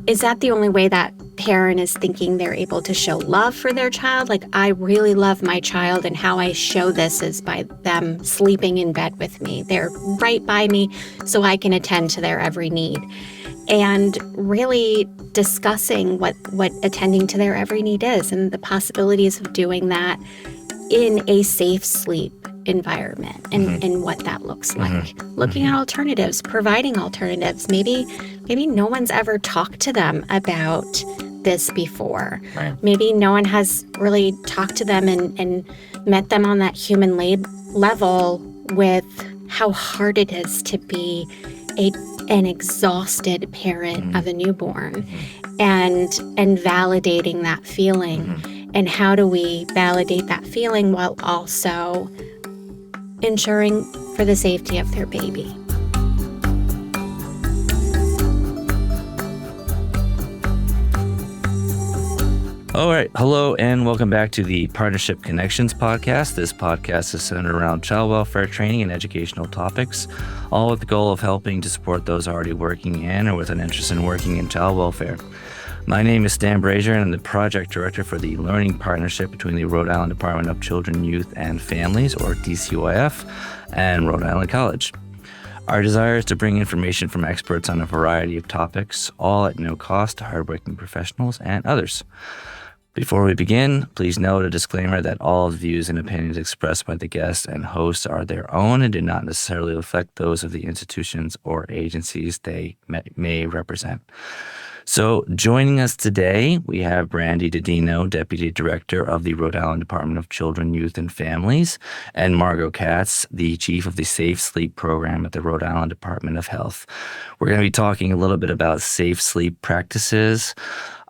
is that the only way that parent is thinking they're able to show love for their child? Like, I really love my child, and how I show this is by them sleeping in bed with me. They're right by me so I can attend to their every need. And really discussing what attending to their every need is and the possibilities of doing that in a safe sleep environment and what that looks like. Looking at alternatives, providing alternatives. Maybe no one's ever talked to them about this before. Right. Maybe no one has really talked to them and met them on that human level with how hard it is to be an exhausted parent of a newborn and validating that feeling. And how do we validate that feeling while also ensuring for the safety of their baby? All right. Hello, and welcome back to the Partnership Connections podcast. This podcast is centered around child welfare training and educational topics, all with the goal of helping to support those already working in or with an interest in working in child welfare. My name is Stan Brazier, and I'm the project director for the Learning Partnership between the Rhode Island Department of Children, Youth, and Families, or DCYF, and Rhode Island College. Our desire is to bring information from experts on a variety of topics, all at no cost to hardworking professionals and others. Before we begin, please note a disclaimer that all views and opinions expressed by the guests and hosts are their own and do not necessarily reflect those of the institutions or agencies they may represent. So joining us today, we have Brandi Didino, Deputy Director of the Rhode Island Department of Children, Youth, and Families, and Margo Katz, the Chief of the Safe Sleep Program at the Rhode Island Department of Health. We're going to be talking a little bit about safe sleep practices,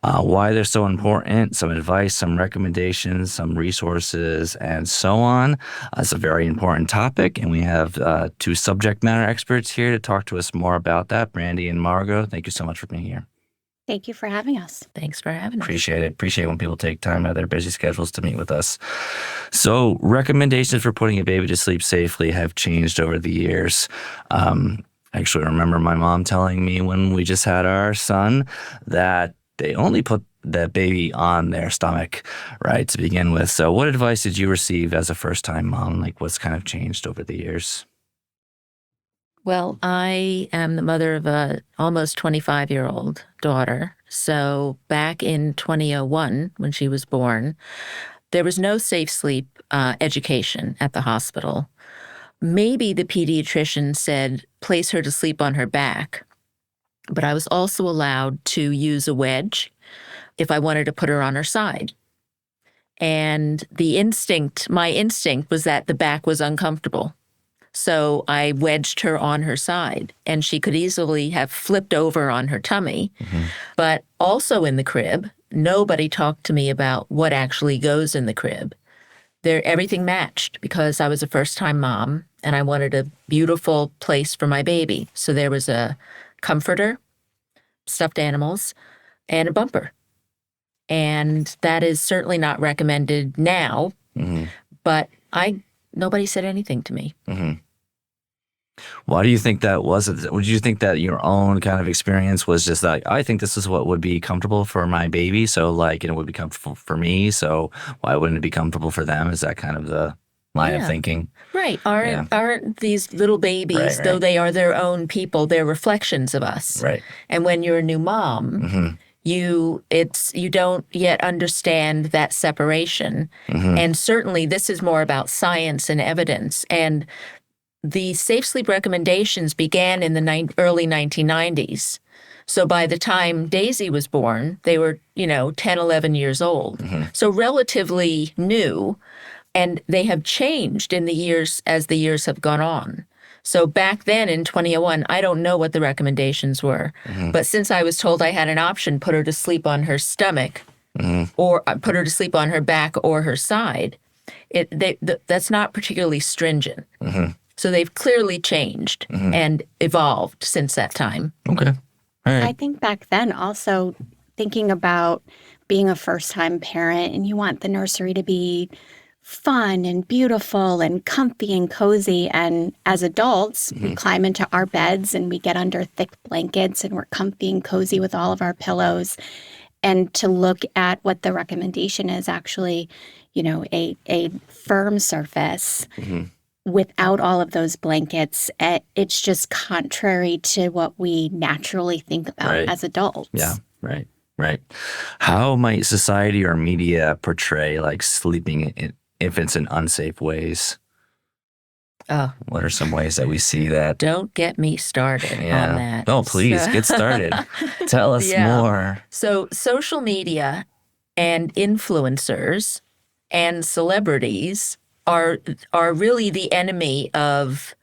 why they're so important, some advice, some recommendations, some resources, and so on. It's a very important topic, and we have two subject matter experts here to talk to us more about that. Brandi and Margo, thank you so much for being here. Thank you for having us. Thanks for having us. Appreciate it. Appreciate when people take time out of their busy schedules to meet with us. So recommendations for putting a baby to sleep safely have changed over the years. I actually remember my mom telling me when we just had our son that they only put that baby on their stomach, right, to begin with. So what advice did you receive as a first-time mom? Like, what's kind of changed over the years? Well, I am the mother of a almost 25-year-old daughter. So back in 2001, when she was born, there was no safe sleep education at the hospital. Maybe the pediatrician said, place her to sleep on her back. But I was also allowed to use a wedge if I wanted to put her on her side. And my instinct was that the back was uncomfortable. So I wedged her on her side, and she could easily have flipped over on her tummy. But also in the crib, nobody talked to me about what actually goes in the crib. Everything matched because I was a first-time mom, and I wanted a beautiful place for my baby. So there was a comforter, stuffed animals, and a bumper. And that is certainly not recommended now, but nobody said anything to me. Why do you think that was? Would you think that your own kind of experience was just like, I think this is what would be comfortable for my baby, so like, it would be comfortable for me, so why wouldn't it be comfortable for them? Is that kind of the line of thinking? Right. Aren't these little babies, though they are their own people, they're reflections of us. Right. And when you're a new mom, you don't yet understand that separation. And certainly this is more about science and evidence. And the safe sleep recommendations began in the early 1990s. So by the time Daisy was born, they were, 10, 11 years old. So relatively new. And they have changed in the years as the years have gone on. So back then in 2001, I don't know what the recommendations were. But since I was told I had an option, put her to sleep on her stomach or put her to sleep on her back or her side, that's not particularly stringent. So they've clearly changed and evolved since that time. Okay. All right. I think back then also thinking about being a first-time parent and you want the nursery to be fun and beautiful and comfy and cozy. And as adults, we climb into our beds and we get under thick blankets and we're comfy and cozy with all of our pillows. And to look at what the recommendation is actually, a firm surface without all of those blankets, it's just contrary to what we naturally think about as adults. Yeah, right. How might society or media portray like sleeping infants in unsafe ways? What are some ways that we see that? Don't get me started on that. Oh, please get started. Tell us more. So social media and influencers and celebrities are really the enemy of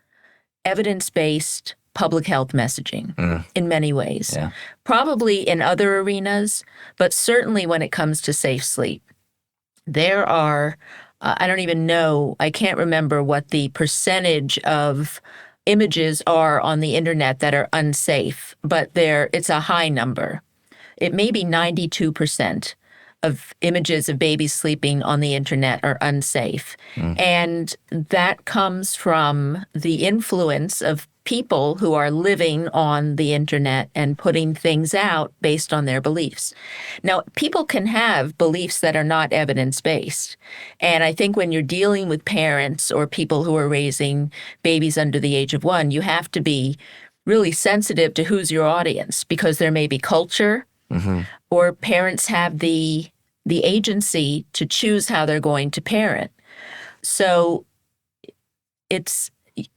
evidence-based public health messaging in many ways. Yeah. Probably in other arenas, but certainly when it comes to safe sleep. There are, I don't even know, I can't remember what the percentage of images are on the internet that are unsafe, but it's a high number. It may be 92% of images of babies sleeping on the internet are unsafe. And that comes from the influence of people who are living on the internet and putting things out based on their beliefs. Now, people can have beliefs that are not evidence-based. And I think when you're dealing with parents or people who are raising babies under the age of 1, you have to be really sensitive to who's your audience, because there may be culture, or parents have the agency to choose how they're going to parent. So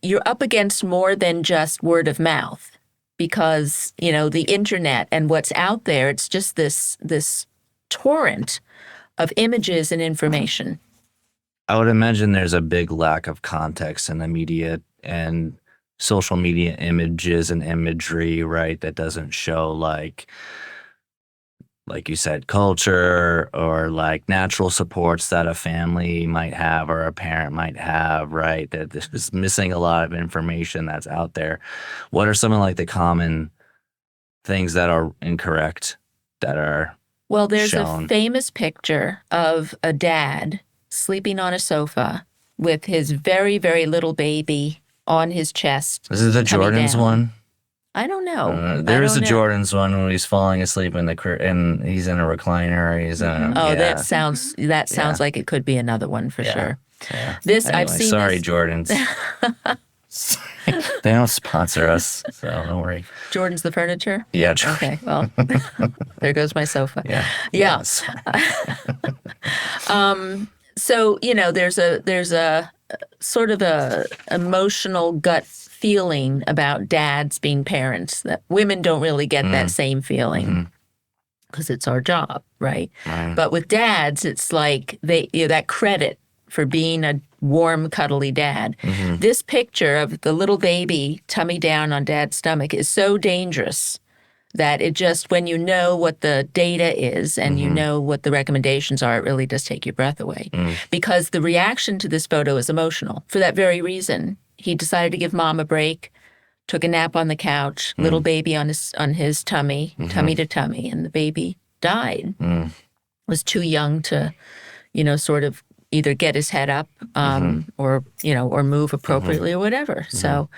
you're up against more than just word of mouth, because, the internet and what's out there, it's just this torrent of images and information. I would imagine there's a big lack of context in the media and social media images and imagery, right? That doesn't show like you said, culture or like natural supports that a family might have or a parent might have, right? That this is missing a lot of information that's out there. What are some of like the common things that are incorrect that are Well, there's shown? A famous picture of a dad sleeping on a sofa with his very, very little baby on his chest. Is it the coming Jordans down. one? I don't know. There is a know. Jordans one when he's falling asleep and he's in a recliner. He's That sounds like it could be another one for sure. Yeah. This Anyway, I've seen. Sorry, this. Jordans. They don't sponsor us, so don't worry. Jordan's the furniture. Yeah. Okay. Well, there goes my sofa. Yeah. Yeah. So there's a sort of a emotional gut feeling about dads being parents that women don't really get that same feeling because it's our job, right? But with dads, it's like that credit for being a warm, cuddly dad. This picture of the little baby tummy down on dad's stomach is so dangerous that it just, when you know what the data is and you know what the recommendations are, it really does take your breath away. Because the reaction to this photo is emotional. For that very reason, he decided to give mom a break, took a nap on the couch, little baby on his tummy, tummy to tummy, and the baby died. Was too young to, sort of either get his head up or move appropriately or whatever. So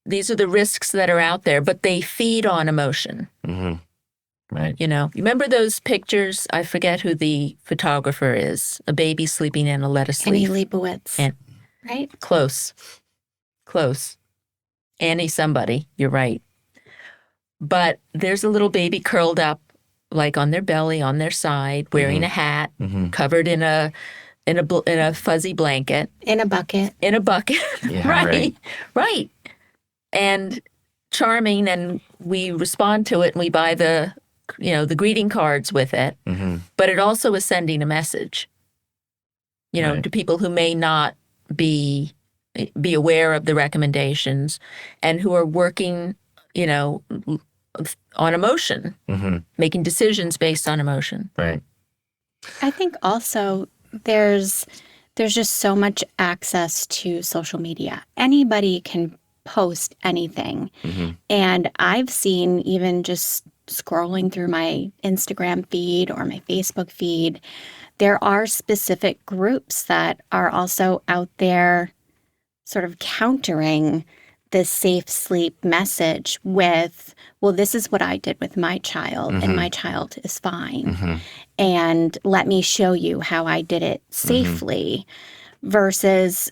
these are the risks that are out there, but they feed on emotion. Right. You remember those pictures? I forget who the photographer is. A baby sleeping in a lettuce Annie leaf. Leibovitz, right? Close. Annie somebody, you're right. But there's a little baby curled up, like on their belly, on their side, wearing a hat, covered in a fuzzy blanket. In a bucket. Yeah, right. And charming, and we respond to it and we buy the greeting cards with it. But it also is sending a message, to people who may not be aware of the recommendations and who are working, on emotion, making decisions based on emotion. Right. I think also there's just so much access to social media. Anybody can post anything. Mm-hmm. And I've seen, even just scrolling through my Instagram feed or my Facebook feed, there are specific groups that are also out there sort of countering the safe sleep message with, well, this is what I did with my child, and my child is fine. And let me show you how I did it safely, versus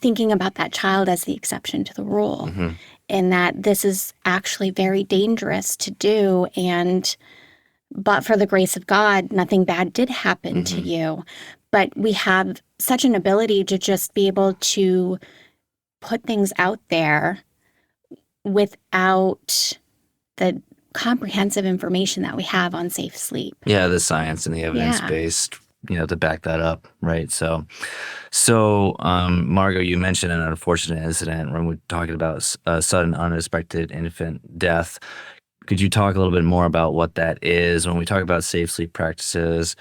thinking about that child as the exception to the rule, and that this is actually very dangerous to do. And but for the grace of God, nothing bad did happen to you. But we have such an ability to just be able to put things out there without the comprehensive information that we have on safe sleep. Yeah, the science and the evidence-based, to back that up, right? So, Margo, you mentioned an unfortunate incident when we're talking about a sudden unexpected infant death. Could you talk a little bit more about what that is? When we talk about safe sleep practices,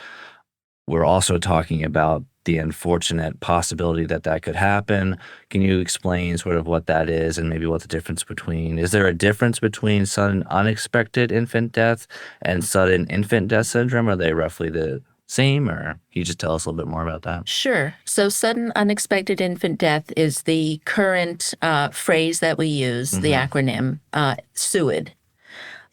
we're also talking about the unfortunate possibility that could happen. Can you explain sort of what that is and maybe what the difference is there a difference between sudden unexpected infant death and sudden infant death syndrome? Are they roughly the same, or can you just tell us a little bit more about that? Sure. So sudden unexpected infant death is the current phrase that we use, the acronym SUID.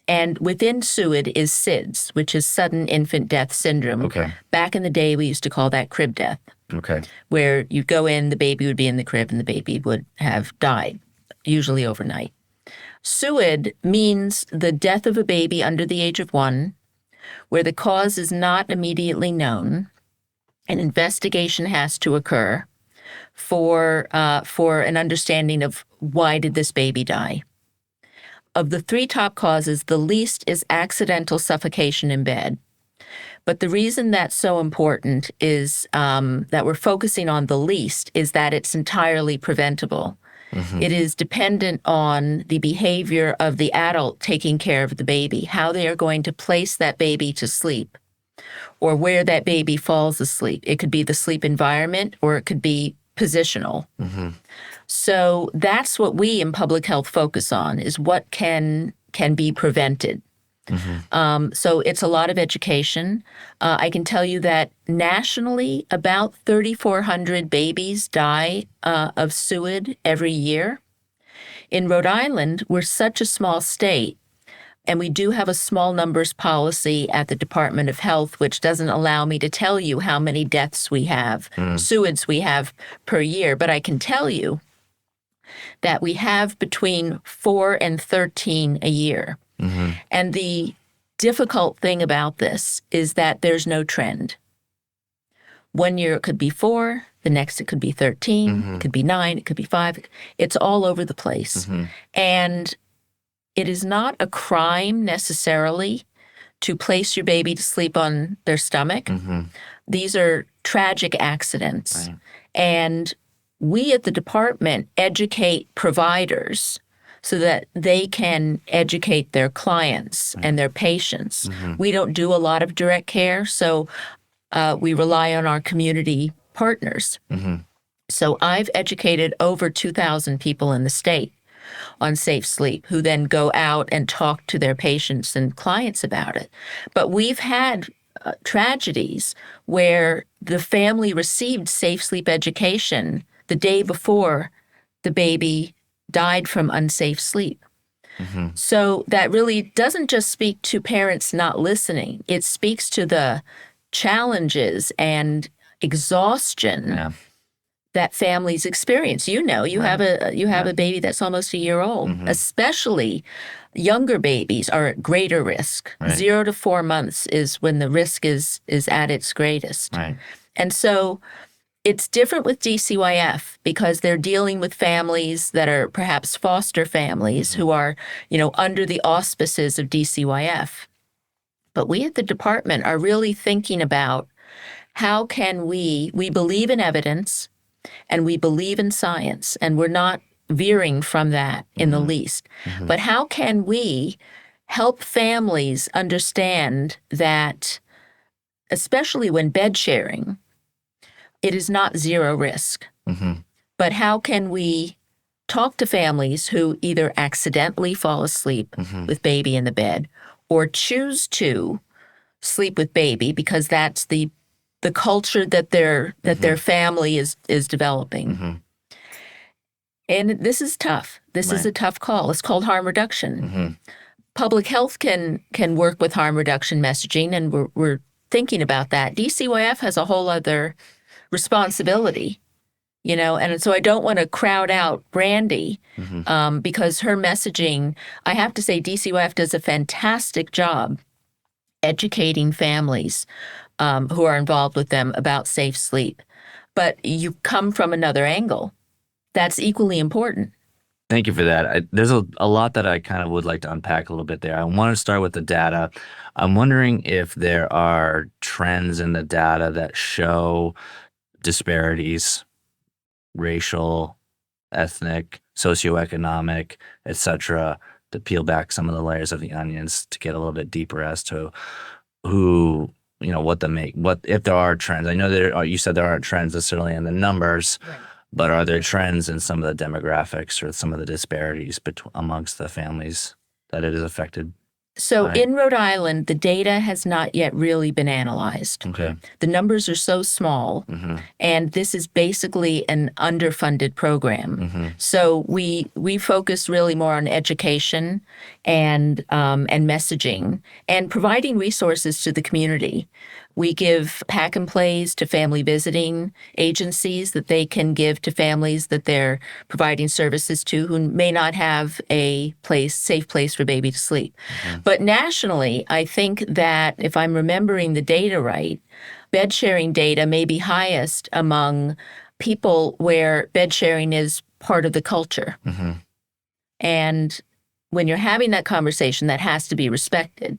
And within SUID is SIDS, which is sudden infant death syndrome. Okay. Back in the day, we used to call that crib death. Okay. Where you'd go in, the baby would be in the crib, and the baby would have died, usually overnight. SUID means the death of a baby under the age of 1, where the cause is not immediately known. An investigation has to occur for an understanding of why did this baby die. Of the 3 top causes, the least is accidental suffocation in bed. But the reason that's so important is that we're focusing on the least is that it's entirely preventable. It is dependent on the behavior of the adult taking care of the baby, how they are going to place that baby to sleep, or where that baby falls asleep. It could be the sleep environment, or it could be positional. So that's what we in public health focus on, is what can be prevented. So it's a lot of education. I can tell you that nationally, about 3,400 babies die of SUID every year. In Rhode Island, we're such a small state, and we do have a small numbers policy at the Department of Health, which doesn't allow me to tell you how many deaths we have, SUIDs we have per year. But I can tell you that we have between 4 and 13 a year. And the difficult thing about this is that there's no trend. One year it could be 4, the next it could be 13, it could be 9, it could be 5. It's all over the place. And it is not a crime necessarily to place your baby to sleep on their stomach. These are tragic accidents. Right. And we at the department educate providers so that they can educate their clients and their patients. We don't do a lot of direct care, so we rely on our community partners. So I've educated over 2,000 people in the state on safe sleep, who then go out and talk to their patients and clients about it. But we've had tragedies where the family received safe sleep education the day before the baby died from unsafe sleep. So that really doesn't just speak to parents not listening. It speaks to the challenges and exhaustion that families experience. You have a baby that's almost a year old. Especially younger babies are at greater risk. 0 to 4 months is when the risk is at its greatest. And so it's different with DCYF because they're dealing with families that are perhaps foster families who are, under the auspices of DCYF. But we at the department are really thinking about how can we believe in evidence and we believe in science, and we're not veering from that in the least. But how can we help families understand that, especially when bed sharing, it is not zero risk. But how can we talk to families who either accidentally fall asleep with baby in the bed or choose to sleep with baby because that's the culture that their family is developing. And this is tough. This is a tough call. It's called harm reduction. Public health can work with harm reduction messaging, and we're thinking about that. DCYF has a whole other responsibility, and so I don't want to crowd out Brandi because her messaging, I have to say DCYF does a fantastic job educating families who are involved with them about safe sleep. But you come from another angle. That's equally important. Thank you for that. There's a lot that I kind of would like to unpack a little bit there. I want to start with the data. I'm wondering if there are trends in the data that show disparities, racial, ethnic, socioeconomic, etc., to peel back some of the layers of the onions to get a little bit deeper as to who, what if there are trends. I know you said there aren't trends necessarily in the numbers. Right. But are there trends in some of the demographics or some of the disparities amongst the families that it is affected? So in Rhode Island, the data has not yet really been analyzed. Okay. The numbers are so small, and this is basically an underfunded program. So we focus really more on education and messaging and providing resources to the community. We give pack and plays to family visiting agencies that they can give to families that they're providing services to who may not have a safe place for baby to sleep. But nationally, I think that if I'm remembering the data right, bed sharing data may be highest among people where bed sharing is part of the culture. And when you're having that conversation, that has to be respected.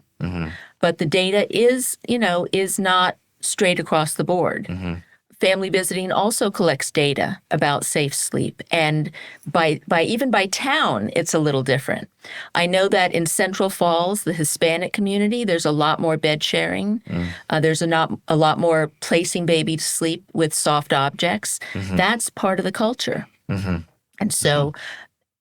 But the data is not straight across the board. Family visiting also collects data about safe sleep. And even by town, it's a little different. I know that in Central Falls, the Hispanic community, there's a lot more bed sharing. There's a lot more placing baby to sleep with soft objects. That's part of the culture. And so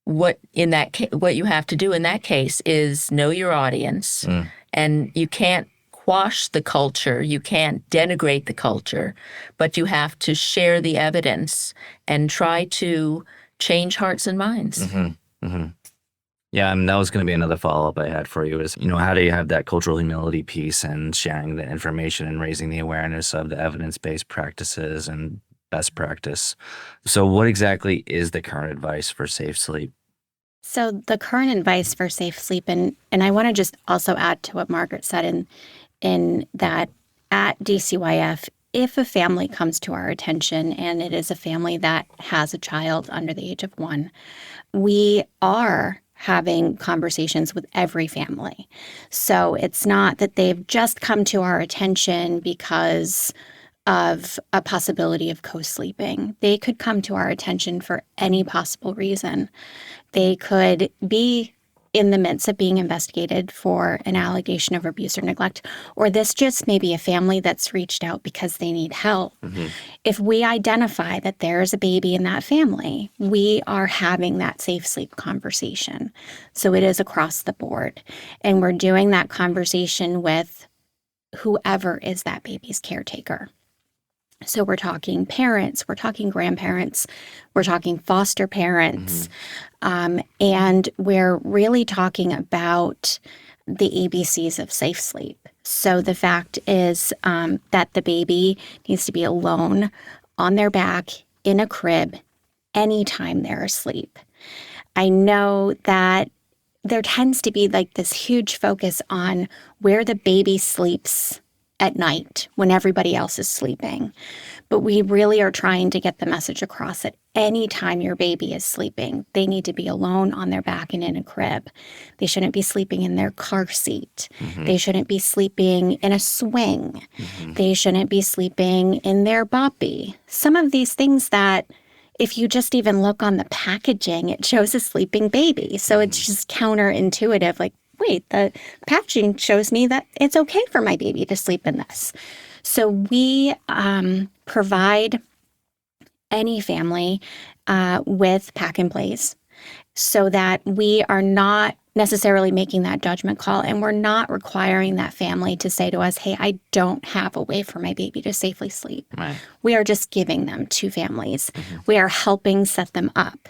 what you have to do in that case is know your audience. And you can't quash the culture, you can't denigrate the culture, but you have to share the evidence and try to change hearts and minds. Yeah, that was going to be another follow-up I had for you is, how do you have that cultural humility piece and sharing the information and raising the awareness of the evidence-based practices and best practice? So what exactly is the current advice for safe sleep? So the current advice for safe sleep, and I want to just also add to what Margaret said in that at DCYF, if a family comes to our attention and it is a family that has a child under the age of 1, we are having conversations with every family. So it's not that they've just come to our attention because of a possibility of co-sleeping. They could come to our attention for any possible reason. They could be in the midst of being investigated for an allegation of abuse or neglect, or this just may be a family that's reached out because they need help. If we identify that there's a baby in that family, we are having that safe sleep conversation. So it is across the board. And we're doing that conversation with whoever is that baby's caretaker. So we're talking parents, we're talking grandparents, we're talking foster parents, and we're really talking about the ABCs of safe sleep. So the fact is that the baby needs to be alone on their back in a crib anytime they're asleep. I know that there tends to be like this huge focus on where the baby sleeps at night when everybody else is sleeping. But we really are trying to get the message across that any time your baby is sleeping, they need to be alone on their back and in a crib. They shouldn't be sleeping in their car seat. They shouldn't be sleeping in a swing. They shouldn't be sleeping in their boppy. Some of these things that if you just even look on the packaging, it shows a sleeping baby. So it's just counterintuitive, like, wait, the packaging shows me that it's okay for my baby to sleep in this. So we provide any family with pack and plays so that we are not necessarily making that judgment call, and we're not requiring that family to say to us, hey, I don't have a way for my baby to safely sleep. Right. We are just giving them to families. We are helping set them up.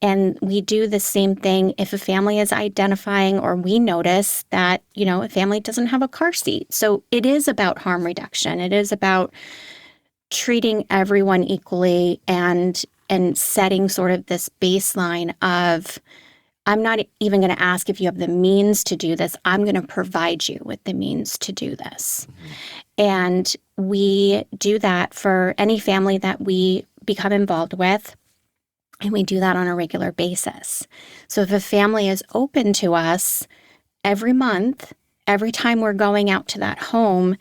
And we do the same thing if a family is identifying or we notice that, a family doesn't have a car seat. So it is about harm reduction. It is about treating everyone equally and setting sort of this baseline of, I'm not even going to ask if you have the means to do this. I'm going to provide you with the means to do this. And we do that for any family that we become involved with. And we do that on a regular basis. So if a family is open to us every month, every time we're going out to that home,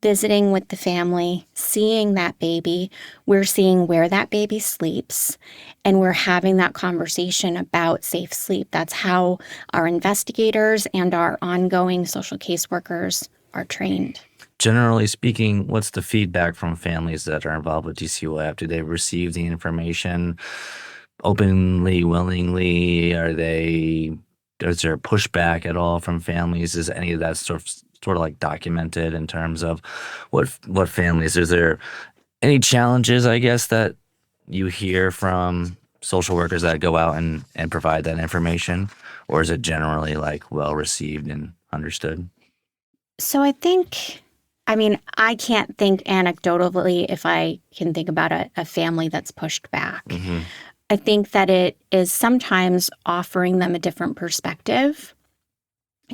visiting with the family, seeing that baby, we're seeing where that baby sleeps, and we're having that conversation about safe sleep. That's how our investigators and our ongoing social caseworkers are trained. Generally speaking, what's the feedback from families that are involved with DCYF? Do they receive the information openly, willingly? Is there pushback at all from families? Is any of that sort of like documented in terms of what families? Is there any challenges, I guess, that you hear from social workers that go out and provide that information? Or is it generally like well received and understood? So I can't think anecdotally if I can think about a family that's pushed back. Mm-hmm. I think that it is sometimes offering them a different perspective.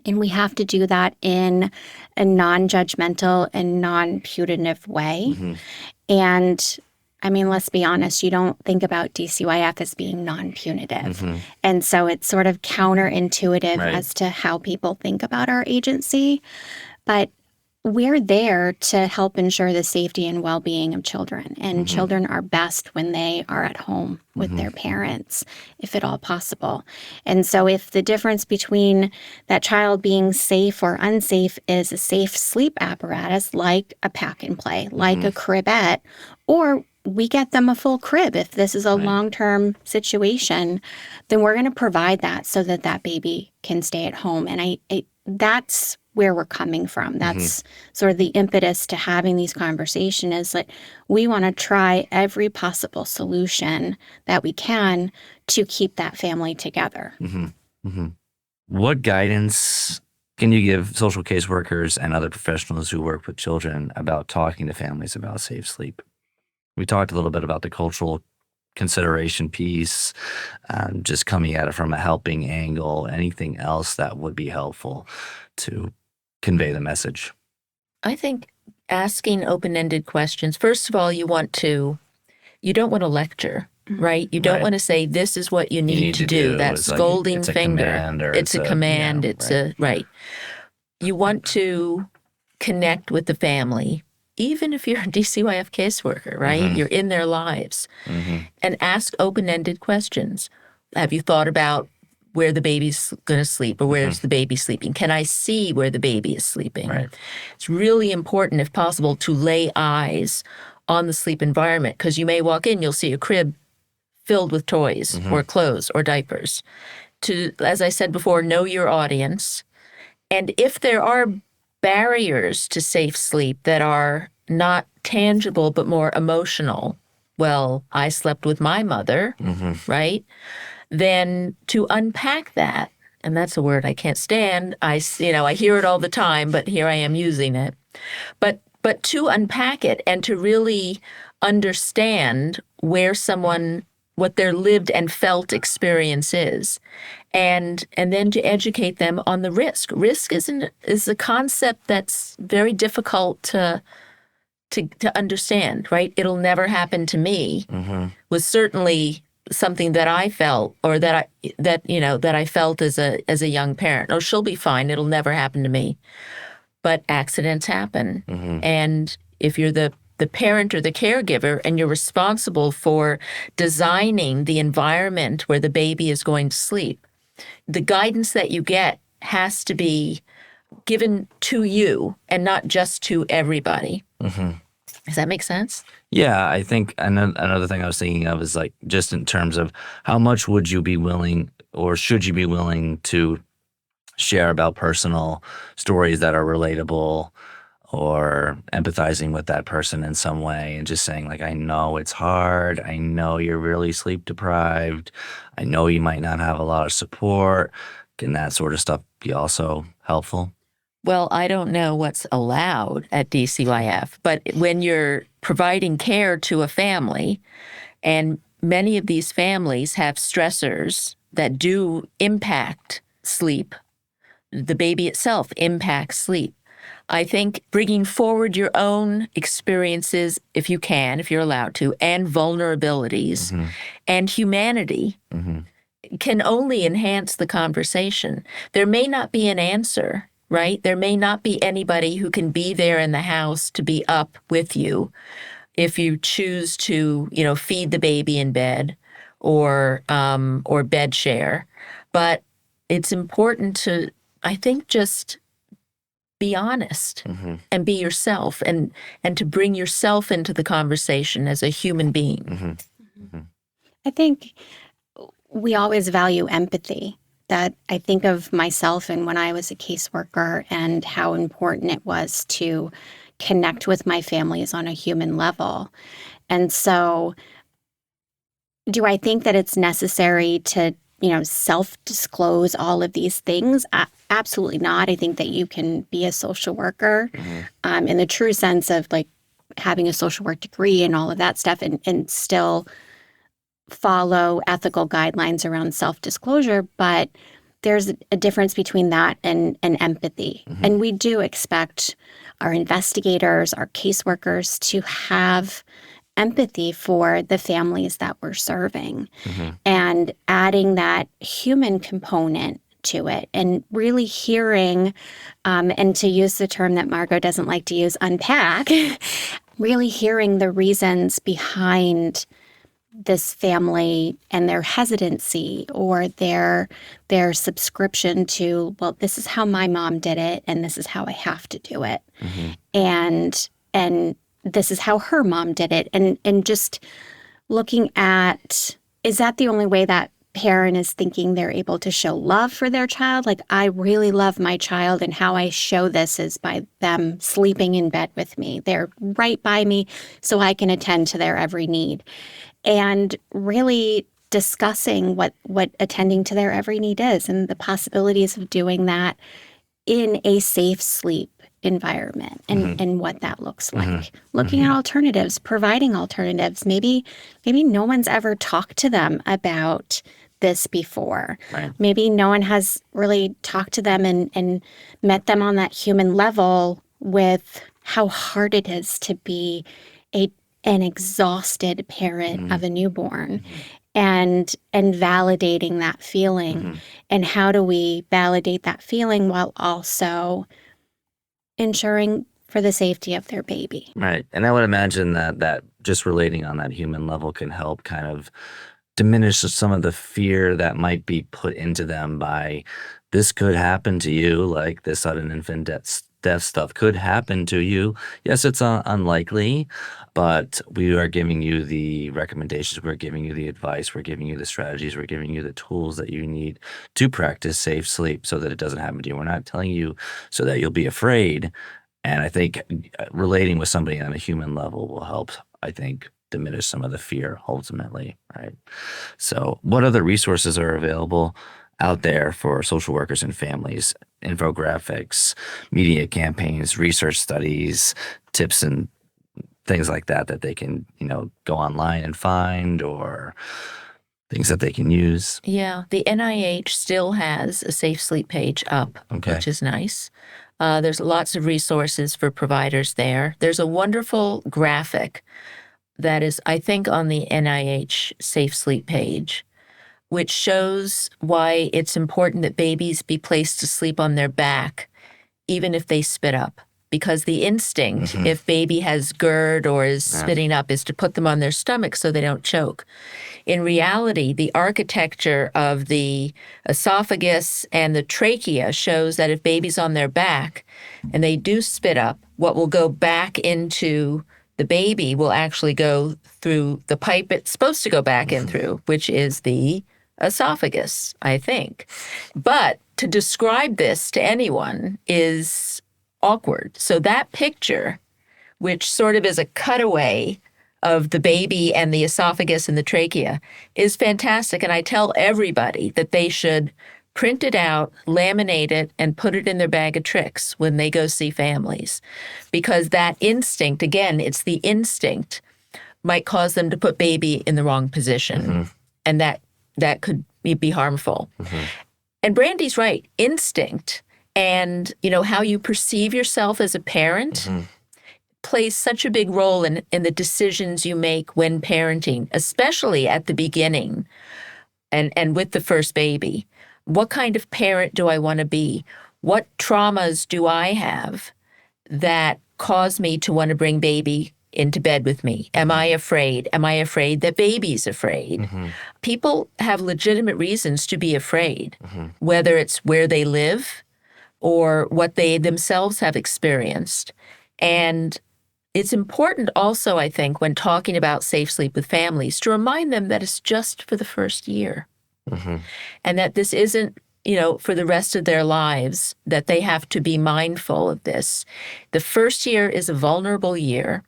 And we have to do that in a non-judgmental and non-punitive way. Mm-hmm. And let's be honest, you don't think about DCYF as being non-punitive. Mm-hmm. And so it's sort of counterintuitive Right. as to how people think about our agency. But we're there to help ensure the safety and well-being of children. And children are best when they are at home with their parents, if at all possible. And so if the difference between that child being safe or unsafe is a safe sleep apparatus, like a pack and play, like a cribette, or we get them a full crib if this is a long-term situation, then we're going to provide that so that that baby can stay at home. And that's where we're coming from. That's sort of the impetus to having these conversations, is that we want to try every possible solution that we can to keep that family together. Mm-hmm. Mm-hmm. What guidance can you give social caseworkers and other professionals who work with children about talking to families about safe sleep? We talked a little bit about the cultural consideration piece, just coming at it from a helping angle. Anything else that would be helpful to convey the message? I think asking open-ended questions. First of all, you don't want to lecture, right? You don't Right. want to say, this is what you need to do. That's It's like scolding it's a finger. command or It's a command. right. You want to connect with the family, even if you're a DCYF caseworker, right? You're in their lives. Mm-hmm. And ask open-ended questions. Have you thought about where the baby's going to sleep, or where's the baby sleeping? Can I see where the baby is sleeping? Right. It's really important, if possible, to lay eyes on the sleep environment, because you may walk in, you'll see a crib filled with toys or clothes or diapers. To, as I said before, know your audience. And if there are barriers to safe sleep that are not tangible but more emotional, well, I slept with my mother, right? Then to unpack that, and that's a word I can't stand. I hear it all the time, but here I am using it. But to unpack it and to really understand what their lived and felt experience is, and then to educate them on the risk. Risk is a concept that's very difficult to understand, right? It'll never happen to me was certainly something that I felt, or that I felt as a young parent. Oh, she'll be fine. It'll never happen to me. But accidents happen. And if you're the parent or the caregiver and you're responsible for designing the environment where the baby is going to sleep, the guidance that you get has to be given to you and not just to everybody. Does that make sense? Yeah, I think another thing I was thinking of is like just in terms of how much would you be willing or should you be willing to share about personal stories that are relatable, or empathizing with that person in some way and just saying, like, I know it's hard. I know you're really sleep deprived. I know you might not have a lot of support. Can that sort of stuff be also helpful? Well, I don't know what's allowed at DCYF, but when you're providing care to a family, and many of these families have stressors that do impact sleep, the baby itself impacts sleep. I think bringing forward your own experiences, if you can, if you're allowed to, and vulnerabilities and humanity can only enhance the conversation. There may not be an answer, right? There may not be anybody who can be there in the house to be up with you if you choose to, feed the baby in bed or bed share. But it's important to, I think, just be honest and be yourself and to bring yourself into the conversation as a human being. I think we always value empathy. That I think of myself and when I was a caseworker and how important it was to connect with my families on a human level. And so do I think that it's necessary to self-disclose all of these things? Absolutely not. I think that you can be a social worker in the true sense of like having a social work degree and all of that stuff and still follow ethical guidelines around self-disclosure. But there's a difference between that and empathy. And we do expect our investigators, our caseworkers to have empathy for the families that we're serving and adding that human component to it and really hearing, and to use the term that Margo doesn't like to use, unpack, really hearing the reasons behind this family and their hesitancy or their subscription to, well, this is how my mom did it and this is how I have to do it. And this is how her mom did it. And just looking at, is that the only way that parent is thinking they're able to show love for their child? Like, I really love my child, and how I show this is by them sleeping in bed with me. They're right by me so I can attend to their every need. And really discussing what attending to their every need is and the possibilities of doing that in a safe sleep environment and what that looks like. Looking at alternatives, providing alternatives. Maybe no one's ever talked to them about this before. Right. Maybe no one has really talked to them and met them on that human level with how hard it is to be an exhausted parent of a newborn. And validating that feeling. And how do we validate that feeling while also ensuring for the safety of their baby? Right. And I would imagine that just relating on that human level can help kind of diminish some of the fear that might be put into them by, this could happen to you, like this sudden infant death stuff could happen to you. Yes, it's unlikely, but we are giving you the recommendations, we're giving you the advice, we're giving you the strategies, we're giving you the tools that you need to practice safe sleep so that it doesn't happen to you. We're not telling you so that you'll be afraid. And I think relating with somebody on a human level will help, I think, diminish some of the fear ultimately, right? So what other resources are available out there for social workers and families? Infographics, media campaigns, research studies, tips and things like that they can, go online and find, or things that they can use. Yeah, the NIH still has a safe sleep page up, which is nice. There's lots of resources for providers there. There's a wonderful graphic that is, I think, on the NIH safe sleep page, which shows why it's important that babies be placed to sleep on their back, even if they spit up. Because the instinct, if baby has GERD or is spitting up, is to put them on their stomach so they don't choke. In reality, the architecture of the esophagus and the trachea shows that if baby's on their back and they do spit up, what will go back into the baby will actually go through the pipe it's supposed to go back in through, which is the esophagus, I think. But to describe this to anyone is awkward. So that picture, which sort of is a cutaway of the baby and the esophagus and the trachea, is fantastic. And I tell everybody that they should print it out, laminate it, and put it in their bag of tricks when they go see families. Because that instinct, again, it's the instinct, might cause them to put baby in the wrong position. And that could be harmful. And Brandi's right. Instinct and, how you perceive yourself as a parent plays such a big role in the decisions you make when parenting, especially at the beginning and with the first baby. What kind of parent do I want to be? What traumas do I have that cause me to want to bring baby into bed with me? Am I afraid? Am I afraid that baby's afraid? People have legitimate reasons to be afraid, whether it's where they live or what they themselves have experienced. And it's important also, I think, when talking about safe sleep with families, to remind them that it's just for the first year. And that this isn't, for the rest of their lives, that they have to be mindful of this. The first year is a vulnerable year,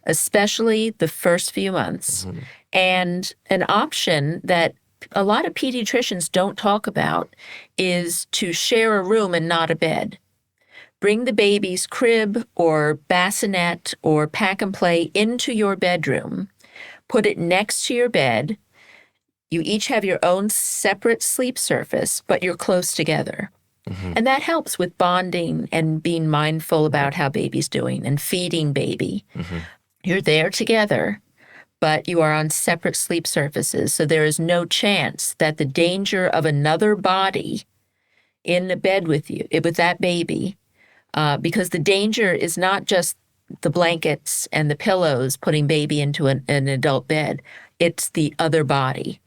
especially the first few months. And an option that a lot of pediatricians don't talk about is to share a room and not a bed. Bring the baby's crib or bassinet or pack and play into your bedroom. Put it next to your bed. You each have your own separate sleep surface, but you're close together. And that helps with bonding and being mindful about how baby's doing and feeding baby. You're there together, but you are on separate sleep surfaces. So there is no chance that the danger of another body in the bed with you, with that baby, because the danger is not just the blankets and the pillows putting baby into an adult bed. It's the other body,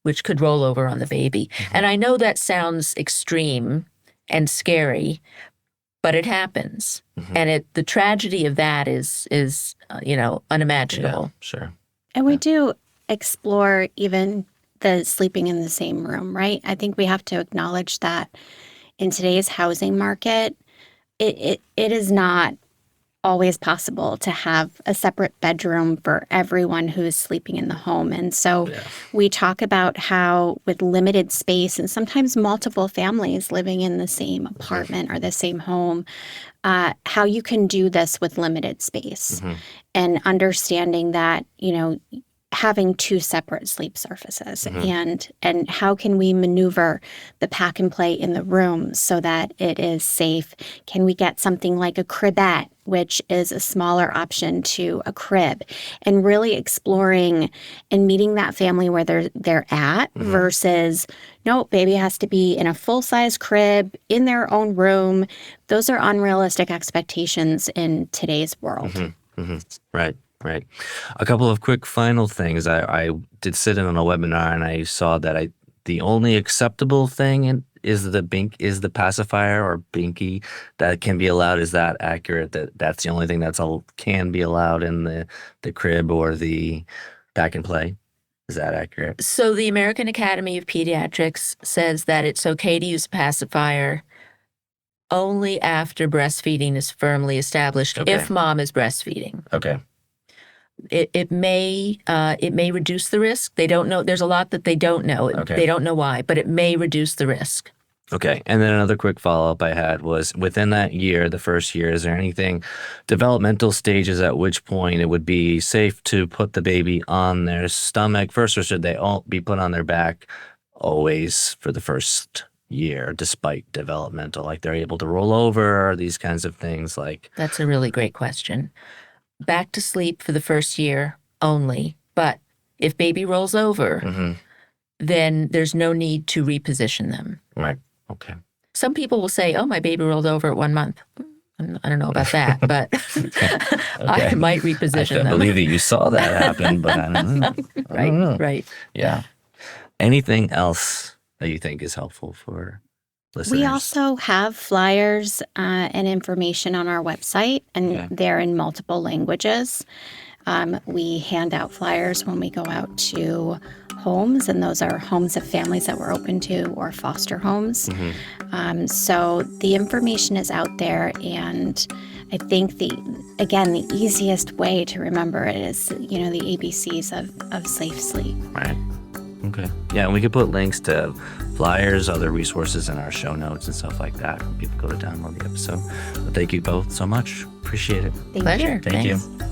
which could roll over on the baby. And I know that sounds extreme and scary, but it happens. And the tragedy of that is unimaginable. Yeah, sure. And we do explore even the sleeping in the same room, right? I think we have to acknowledge that in today's housing market, it is not always possible to have a separate bedroom for everyone who is sleeping in the home. And so we talk about how with limited space and sometimes multiple families living in the same apartment or the same home, how you can do this with limited space and understanding that, having two separate sleep surfaces and how can we maneuver the pack and play in the room so that it is safe? Can we get something like a cribette, which is a smaller option to a crib, and really exploring and meeting that family where they're at versus, no, baby has to be in a full-size crib in their own room. Those are unrealistic expectations in today's world. Right. A couple of quick final things. I did sit in on a webinar and I saw that the only acceptable thing is the pacifier or binky that can be allowed. Is that accurate? That's the only thing can be allowed in the crib or the pack and play? Is that accurate? So the American Academy of Pediatrics says that it's okay to use a pacifier only after breastfeeding is firmly established, if mom is breastfeeding. Okay. It may reduce the risk. They don't know. There's a lot that they don't know. They don't know why, but it may reduce the risk. Okay. And then another quick follow-up I had was within that year, the first year, is there anything developmental stages at which point it would be safe to put the baby on their stomach first, or should they all be put on their back always for the first year despite developmental, like they're able to roll over or these kinds of things? That's a really great question. Back to sleep for the first year only. But if baby rolls over, then there's no need to reposition them. Right. Okay. Some people will say, oh, my baby rolled over at 1 month. I don't know about that, but I might reposition them. I believe that you saw that happen, but I don't know. Right. Yeah. Anything else that you think is helpful for listeners? We also have flyers and information on our website, and they're in multiple languages. We hand out flyers when we go out to homes, and those are homes of families that we're open to or foster homes. So the information is out there, and I think the easiest way to remember it is, the ABCs of safe sleep. Right. Okay. Yeah, and we could put links to flyers, other resources in our show notes and stuff like that when people go to download the episode. But thank you both so much. Appreciate it. Thank Pleasure. you. Thank Thanks. you.